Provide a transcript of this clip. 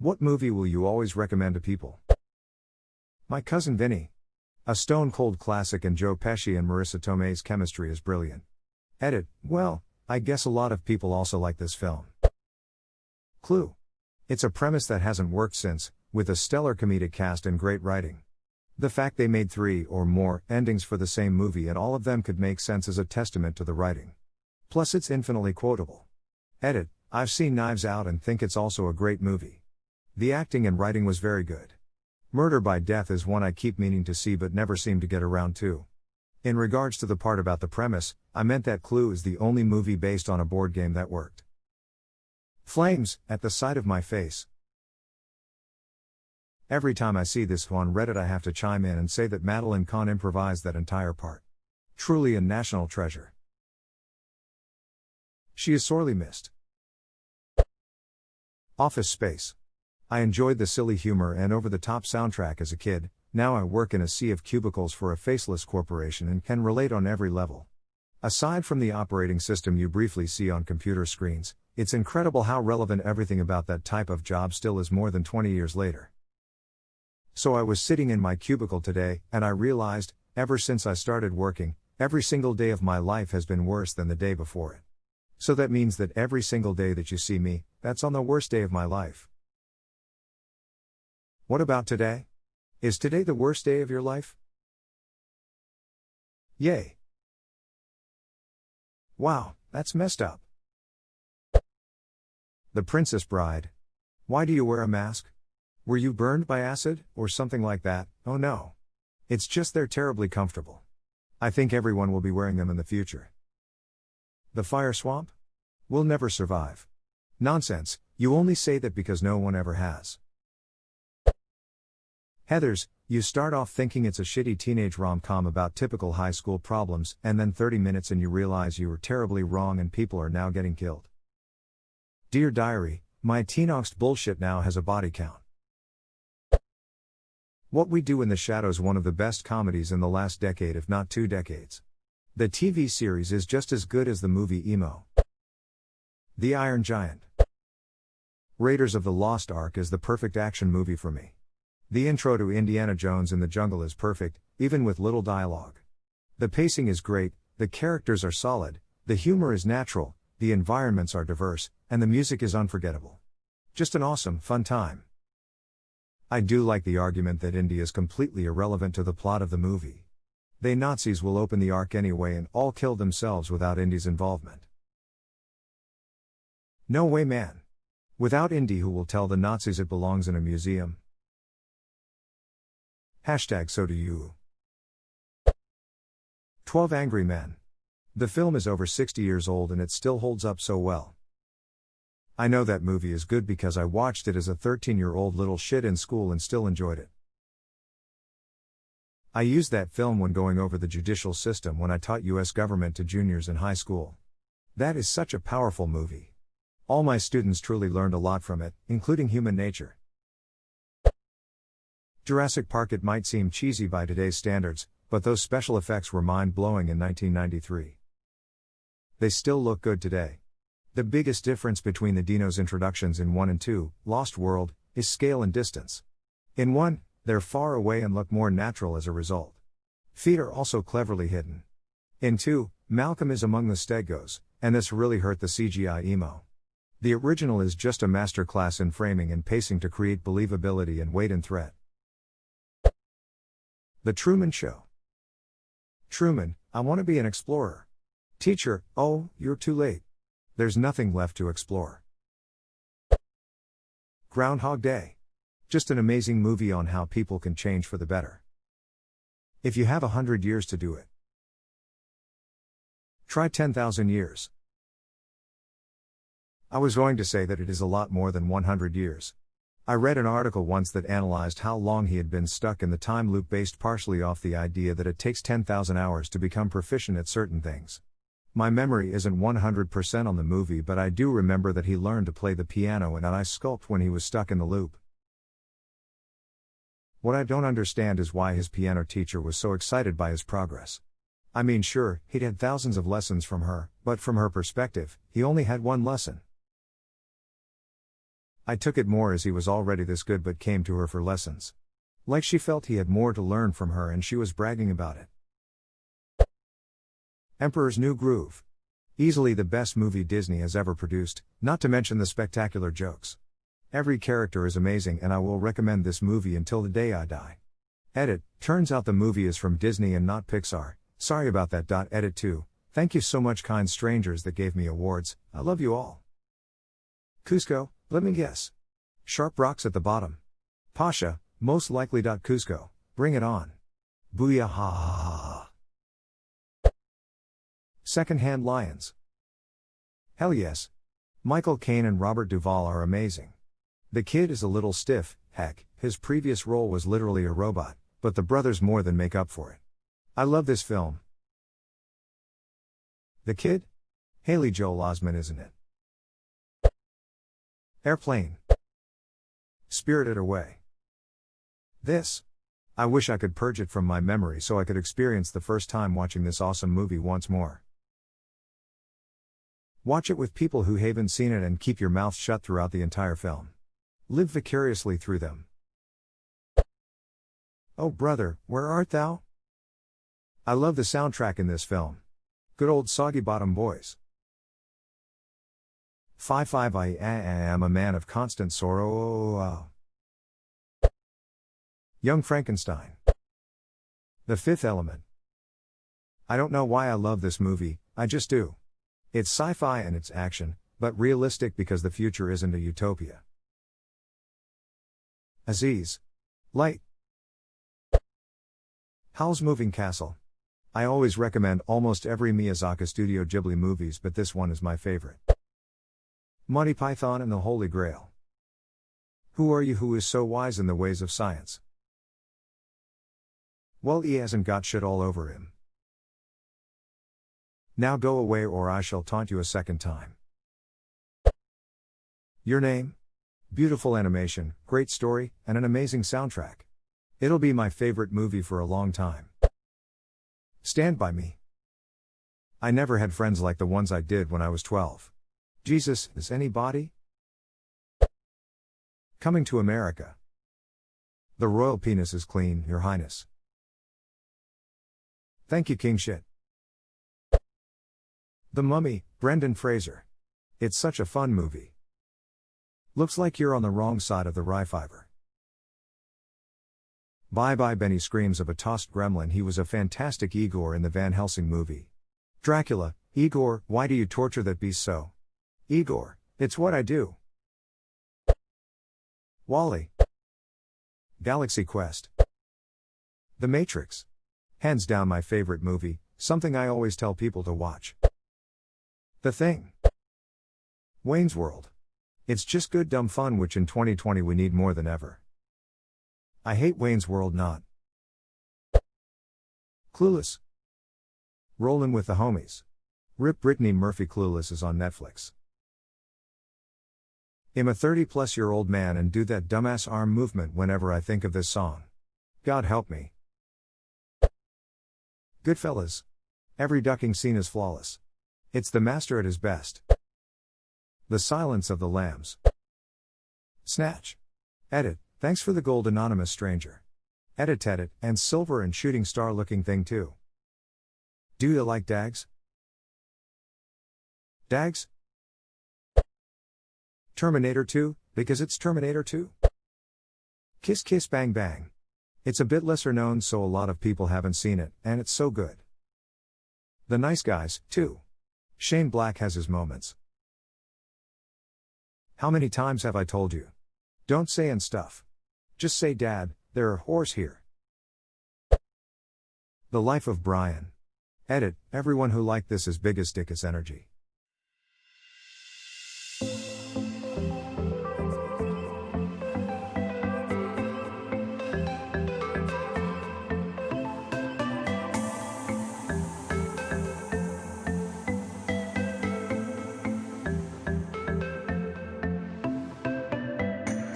What movie will you always recommend to people? My Cousin Vinny. A stone-cold classic, and Joe Pesci and Marissa Tomei's chemistry is brilliant. Edit, well, I guess a lot of people also like this film. Clue. It's a premise that hasn't worked since, with a stellar comedic cast and great writing. The fact they made 3 or more endings for the same movie and all of them could make sense is a testament to the writing. Plus it's infinitely quotable. Edit, I've seen Knives Out and think it's also a great movie. The acting and writing was very good. Murder by Death is one I keep meaning to see but never seem to get around to. In regards to the part about the premise, I meant that Clue is the only movie based on a board game that worked. Flames, at the sight of my face. Every time I see this on Reddit I have to chime in and say that Madeline Kahn improvised that entire part. Truly a national treasure. She is sorely missed. Office Space. I enjoyed the silly humor and over-the-top soundtrack as a kid. Now I work in a sea of cubicles for a faceless corporation and can relate on every level. Aside from the operating system you briefly see on computer screens, it's incredible how relevant everything about that type of job still is more than 20 years later. So I was sitting in my cubicle today, and I realized, ever since I started working, every single day of my life has been worse than the day before it. So that means that every single day that you see me, that's on the worst day of my life. What about today? Is today the worst day of your life? Yay. Wow, that's messed up. The Princess Bride. Why do you wear a mask? Were you burned by acid, or something like that? Oh no. It's just they're terribly comfortable. I think everyone will be wearing them in the future. The Fire Swamp? We'll never survive. Nonsense, you only say that because no one ever has. Heathers, you start off thinking it's a shitty teenage rom-com about typical high school problems, and then 30 minutes and you realize you were terribly wrong and people are now getting killed. Dear Diary, my teen-angst bullshit now has a body count. What We Do in the Shadows, one of the best comedies in the last decade if not 2 decades. The TV series is just as good as the movie Emo. The Iron Giant. Raiders of the Lost Ark is the perfect action movie for me. The intro to Indiana Jones in the Jungle is perfect, even with little dialogue. The pacing is great, the characters are solid, the humor is natural, the environments are diverse, and the music is unforgettable. Just an awesome, fun time. I do like the argument that Indy is completely irrelevant to the plot of the movie. They Nazis will open the Ark anyway and all kill themselves without Indy's involvement. No way, man. Without Indy, who will tell the Nazis it belongs in a museum? Hashtag so do you. 12 Angry Men. The film is over 60 years old and it still holds up so well. I know that movie is good because I watched it as a 13-year-old little shit in school and still enjoyed it. I used that film when going over the judicial system when I taught US government to juniors in high school. That is such a powerful movie. All my students truly learned a lot from it, including human nature. Jurassic Park. It might seem cheesy by today's standards, but those special effects were mind-blowing in 1993. They still look good today. The biggest difference between the Dino's introductions in 1 and 2, Lost World, is scale and distance. In 1, they're far away and look more natural as a result. Feet are also cleverly hidden. In 2, Malcolm is among the Stegos, and this really hurt the CGI emo. The original is just a masterclass in framing and pacing to create believability and weight and threat. The Truman Show. Truman, I want to be an explorer. Teacher, oh, you're too late. There's nothing left to explore. Groundhog Day. Just an amazing movie on how people can change for the better. If you have 100 years to do it, try 10,000 years. I was going to say that it is a lot more than 100 years. I read an article once that analyzed how long he had been stuck in the time loop based partially off the idea that it takes 10,000 hours to become proficient at certain things. My memory isn't 100% on the movie, but I do remember that he learned to play the piano and ice sculpt when he was stuck in the loop. What I don't understand is why his piano teacher was so excited by his progress. I mean, sure, he'd had thousands of lessons from her, but from her perspective, he only had one lesson. I took it more as he was already this good but came to her for lessons. Like she felt he had more to learn from her and she was bragging about it. Emperor's New Groove. Easily the best movie Disney has ever produced, not to mention the spectacular jokes. Every character is amazing and I will recommend this movie until the day I die. Edit, turns out the movie is from Disney and not Pixar. Sorry about that. Edit 2. Thank you so much, kind strangers that gave me awards. I love you all. Cusco, let me guess. Sharp rocks at the bottom. Pasha, most likely. Cusco, bring it on. Booyah ha ha ha. Secondhand Lions. Hell yes. Michael Caine and Robert Duvall are amazing. The kid is a little stiff, heck, his previous role was literally a robot, but the brothers more than make up for it. I love this film. The Kid? Haley Joel Osment, isn't it? Airplane. Spirited Away. This. I wish I could purge it from my memory so I could experience the first time watching this awesome movie once more. Watch it with people who haven't seen it and keep your mouth shut throughout the entire film. Live vicariously through them. Oh brother, where art thou? I love the soundtrack in this film. Good old Soggy Bottom Boys. 5 I am a man of constant sorrow. Young Frankenstein. The Fifth Element. I don't know why I love this movie, I just do. It's sci-fi and it's action, but realistic because the future isn't a utopia. Aziz. Light. Howl's Moving Castle. I always recommend almost every Miyazaki Studio Ghibli movies, but this one is my favorite. Monty Python and the Holy Grail. Who are you who is so wise in the ways of science? Well, he hasn't got shit all over him. Now go away or I shall taunt you a second time. Your Name? Beautiful animation, great story, and an amazing soundtrack. It'll be my favorite movie for a long time. Stand By Me. I never had friends like the ones I did when I was 12. Jesus, is anybody? Coming to America. The royal penis is clean, Your Highness. Thank you, King Shit. The Mummy, Brendan Fraser. It's such a fun movie. Looks like you're on the wrong side of the rye fiver. Bye Bye Benny screams of a tossed gremlin. He was a fantastic Igor in the Van Helsing movie. Dracula, Igor, why do you torture that beast so? Igor, it's what I do. Wall-E. Galaxy Quest. The Matrix. Hands down my favorite movie, something I always tell people to watch. The Thing. Wayne's World. It's just good dumb fun, which in 2020 we need more than ever. I hate Wayne's World not. Clueless. Rollin' with the Homies. Rip Brittany Murphy. Clueless is on Netflix. I'm a 30-plus-year-old man and do that dumbass arm movement whenever I think of this song. God help me. Goodfellas. Every ducking scene is flawless. It's the master at his best. The Silence of the Lambs. Snatch. Edit, thanks for the gold anonymous stranger. Edit, and silver and shooting star looking thing too. Do you like Dags? Dags? Terminator 2, because it's Terminator 2. Kiss Kiss Bang Bang. It's a bit lesser known, so a lot of people haven't seen it, and it's so good. The Nice Guys, too. Shane Black has his moments. How many times have I told you? Don't say and stuff. Just say Dad, there are whores here. The Life of Brian. Edit, everyone who liked this is biggest dick is energy.